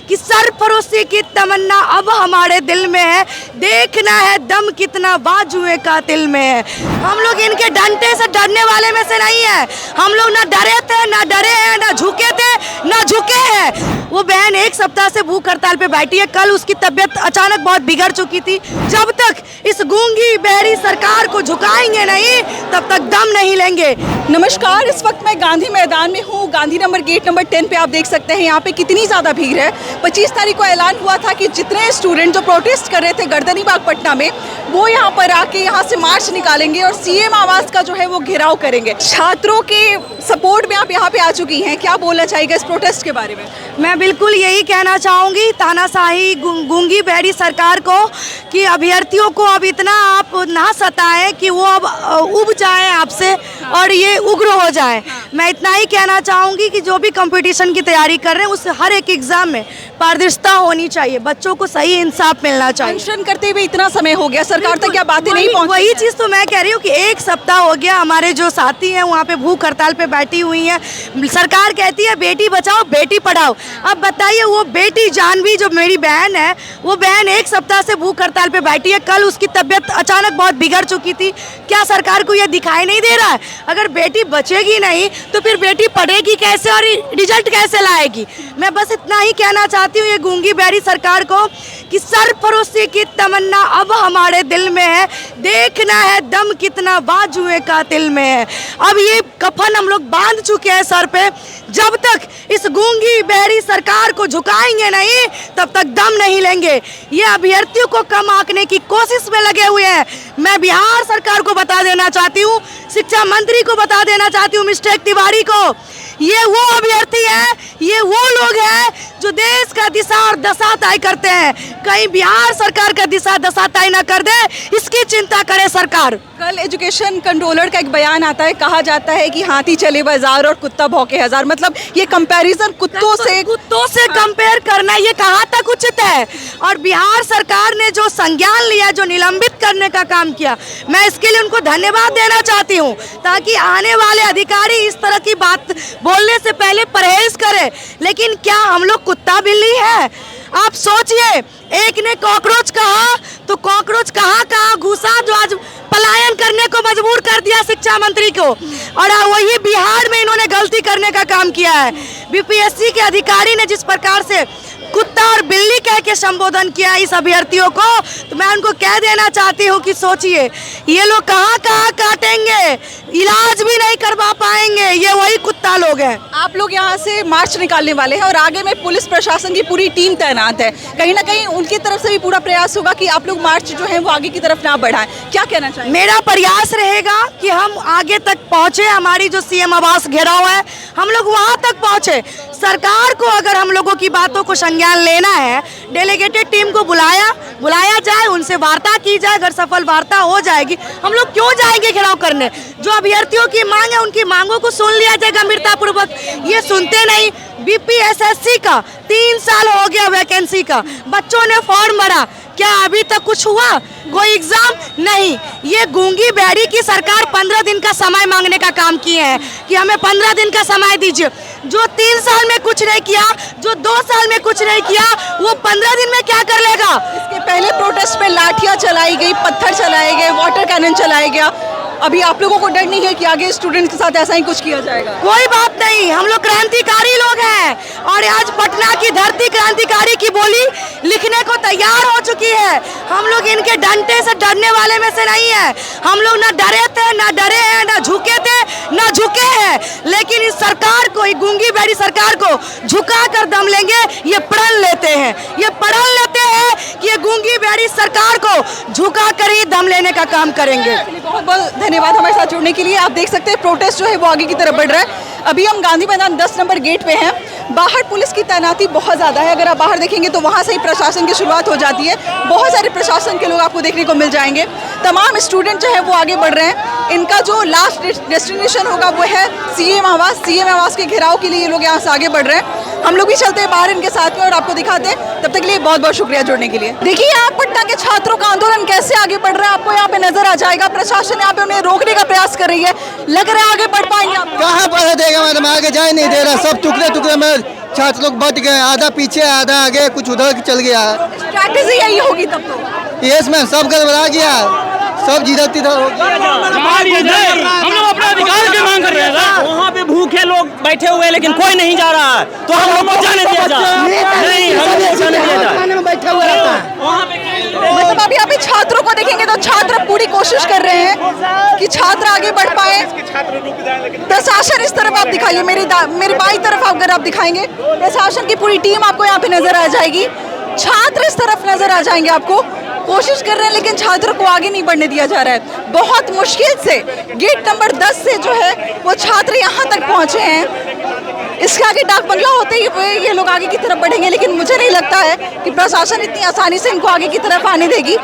कि सरफरोशी की तमन्ना अब हमारे दिल में है, देखना है दम कितना बाजुए कातिल में है। हम लोग इनके डंडे से डरने वाले में से नहीं है। हम लोग ना डरे थे, ना डरे हैं, ना झुके थे, ना झुके हैं। वो बहन 1 सप्ताह से भूख हड़ताल पे बैठी है। कल उसकी तबीयत अचानक बहुत बिगड़ चुकी थी। जब तक इस गूंगी बहरी सरकार को झुकाएंगे नहीं, तब तक दम नहीं लेंगे। नमस्कार, इस वक्त मैं गांधी मैदान में हूँ। गांधी गेट नंबर 10 पे आप देख सकते हैं यहाँ पे कितनी ज़्यादा भीड़ है। 25 तारीख को ऐलान हुआ था कि जितने स्टूडेंट जो प्रोटेस्ट कर रहे थे गर्दनीबाग पटना में, वो यहाँ पर आके यहाँ से मार्च निकालेंगे और सीएम आवास का जो है वो घेराव करेंगे। छात्रों के सपोर्ट में आप यहाँ पे आ चुकी हैं, क्या बोलना चाहिएगा इस प्रोटेस्ट के बारे में? मैं बिल्कुल यही कहना चाहूँगी तानाशाही गूंगी बहरी सरकार को कि अभ्यर्थियों को अब इतना आप ना सताएं कि वो अब उब जाएं आपसे और ये उग्र हो जाएं। मैं इतना ही कहना चाहूँगी कि जो भी कंपटीशन की तैयारी कर रहे हैं उस हर एक एग्ज़ाम में पारदर्शिता होनी चाहिए, बच्चों को सही इंसाफ मिलना चाहिए। अनशन करते हुए इतना समय हो गया, सरकार तक क्या बातें नहीं पहुँची? वही चीज़ तो मैं कह रही हूँ कि 1 सप्ताह हो गया, हमारे जो साथी हैं वहाँ पे भूख हड़ताल पे बैठी हुई हैं। सरकार कहती है बेटी बचाओ बेटी पढ़ाओ। अब बताइए वो बेटी जानवी जो मेरी बहन है, वो बहन 1 सप्ताह से भूख हड़ताल पे बैठी है। कल उसकी तबीयत अचानक बहुत बिगड़ चुकी थी। क्या सरकार को ये दिखाई नहीं दे रहा है? अगर बेटी बचेगी नहीं तो फिर बेटी पढ़ेगी कैसे और रिजल्ट कैसे लाएगी? मैं बस इतना ही कहना चाहती हूँ ये गूंगी बहरी सरकार को कि सरफरोशी की तमन्ना अब हमारे दिल में है, देखना है दम कितना बाजुए कातिल में है। अब ये कफन हम लोग बांध चुके हैं सर पे। जब तक इस गूंगी बहरी सरकार को झुकाएंगे नहीं, तब तक दम नहीं लेंगे। ये अभ्यर्थियों को कम आंकने की कोशिश में लगे हुए हैं। मैं बिहार सरकार को बता देना चाहती हूँ, शिक्षा मंत्री को बता देना चाहती हूँ, मिस्टर तिवारी को, ये वो अभ्यर्थी है, ये वो लोग हैं जो देश का दिशा और दशा तय करते हैं। कहीं बिहार सरकार का दिशा दशा तय ना कर दे, इसकी चिंता करे सरकार। कल एजुकेशन कंट्रोलर का एक बयान आता है, कहा जाता है कि हाथी चले बाजार और कुत्ता भौंके हजार। मतलब ये कंपैरिजन कुत्तों से कंपेयर करना ये कहाँ तक उचित है? और बिहार सरकार ने जो संज्ञान लिया, जो निलंबित करने का काम किया, मैं इसके लिए उनको धन्यवाद देना चाहती हूँ, ताकि आने वाले अधिकारी इस तरह की बात बोलने से पहले परहेज करें। लेकिन क्या हम लोग कुत्ता बिल्ली है? आप सोचिए, एक ने कॉकरोच कहा तो कॉकरोच कहाँ घुसा जो आज पलायन करने को मजबूर कर दिया शिक्षा मंत्री को। और वही बिहार में इन्होंने गलती करने का काम किया है। बीपीएससी के अधिकारी ने जिस प्रकार से कुत्ता और बिल्ली कह के संबोधन किया इस अभ्यर्थियों को, तो मैं उनको कह देना चाहती हूँ कि सोचिए, ये लोग कहाँ काटेंगे, इलाज भी नहीं करवा पाएंगे। ये वही कुत्ता लोग हैं। आप लोग यहाँ से मार्च निकालने वाले हैं और आगे में पुलिस प्रशासन की पूरी टीम तैनात है। कहीं ना कहीं उनकी तरफ से भी पूरा प्रयास होगा कि आप लोग मार्च जो है वो आगे की तरफ ना बढ़ाएं। क्या कहना चाहिए? मेरा प्रयास रहेगा कि हम आगे तक पहुँचे। हमारी जो सीएम आवास घेराव है, हम लोग वहाँ तक पहुँचे। सरकार को अगर हम लोगों की बातों को संज्ञान लेना है, डेलीगेटेड टीम को बुलाया जाए, उनसे वार्ता की जाए। अगर सफल वार्ता हो जाएगी, हम लोग क्यों जाएंगे घेराव करने? जो अभ्यर्थियों की मांग है, उनकी मांगों को सुन लिया जाए गंभीरतापूर्वक। ये सुनते नहीं। बीपीएसएससी का 3 साल हो गया वैकेंसी का, बच्चों ने फॉर्म भरा, क्या अभी तक कुछ हुआ? कोई एग्जाम नहीं। ये गूंगी बहरी की सरकार 15 दिन का समय मांगने का काम किए हैं कि हमें 15 दिन का समय दीजिए। जो 3 साल में कुछ नहीं किया, जो 2 साल में कुछ नहीं किया, वो 15 दिन में क्या कर लेगा? इसके पहले प्रोटेस्ट में लाठियां चलाई गई, पत्थर चलाए गए, वाटर कैनन चलाया गया। अभी आप लोगों को डर नहीं है कि आगे स्टूडेंट्स के साथ ऐसा ही कुछ किया जाएगा? कोई बात नहीं, हम लोग क्रांतिकारी लोग हैं और आज पटना की धरती क्रांतिकारी की बोली लिखने को तैयार हो चुकी है। हम लोग इनके डंडे से डरने वाले में से नहीं है। हम लोग ना डरे थे, ना डरे हैं, ना झुके थे, ना झुके हैं। लेकिन इस सरकार को, गूंगी बहरी सरकार को झुका कर दम लेंगे, ये प्रण लेते हैं। ये प्रण लेते हैं कि ये गूंगी बहरी सरकार को झुका कर ही दम लेने का काम करेंगे। बहुत बहुत धन्यवाद हमारे साथ जुड़ने के लिए। आप देख सकते हैं प्रोटेस्ट जो है वो आगे की तरफ बढ़ रहा है। अभी हम गांधी मैदान 10 नंबर गेट पे हैं। बाहर पुलिस की तैनाती बहुत ज़्यादा है। अगर आप बाहर देखेंगे तो वहाँ से ही प्रशासन की शुरुआत हो जाती है। बहुत सारे प्रशासन के लोग आपको देखने को मिल जाएंगे। तमाम स्टूडेंट जो है वो आगे बढ़ रहे हैं। इनका जो लास्ट डेस्टिनेशन होगा वो है सीएम आवास। सीएम आवास के घेराव के लिए ये लोग यहाँ से आगे बढ़ रहे हैं। हम लोग भी चलते हैं बाहर इनके साथ में और आपको दिखाते हैं। तब तक के लिए बहुत बहुत शुक्रिया जुड़ने के लिए। देखिए यहाँ पटना के छात्रों का आंदोलन कैसे आगे बढ़ रहा है, आपको यहाँ पे नजर आ जाएगा। प्रशासन यहाँ पे उन्हें रोकने का प्रयास कर रही है। लग रहा है आगे बढ़ पाएंगे आप? कहाँ बढ़ देगा मैडम, आगे जा नहीं दे रहा। सब टुकड़े टुकड़े में छात्र लोग बट गए, आधा पीछे आधा आगे, कुछ उधर चल गया। स्ट्रैटेजी यही होगी तब तो। यस मैम, सब गड़बड़ा गया, सब जिधर तिधर हो गया। हम लोग अपना अधिकार की मांग कर रहे हैं। वहाँ पे भूखे लोग बैठे हुए हैं लेकिन कोई नहीं जा रहा है, तो हम लोग को जाने दिया जाए। नहीं, हम लोग को जाने दिया जाए। बैठा हुआ रहता है। वहाँ पे मतलब आप यहाँ पे छात्रों को देखेंगे तो छात्र पूरी कोशिश कर रहे हैं कि छात्र आगे बढ़ पाए। प्रशासन इस तरफ आप दिखाइए, मेरी बाई तरफ अगर आप दिखाएंगे प्रशासन की पूरी टीम आपको यहाँ पे नजर आ जाएगी। छात्र इस तरफ नजर आ जाएंगे आपको, कोशिश कर रहे हैं लेकिन छात्रों को आगे नहीं बढ़ने दिया जा रहा है। बहुत मुश्किल से गेट नंबर 10 से जो है वो छात्र यहाँ तक पहुँचे हैं। इसके आगे डाक बंगला होते ही ये लोग आगे की तरफ बढ़ेंगे, लेकिन मुझे नहीं लगता है कि प्रशासन इतनी आसानी से इनको आगे की तरफ आने देगी।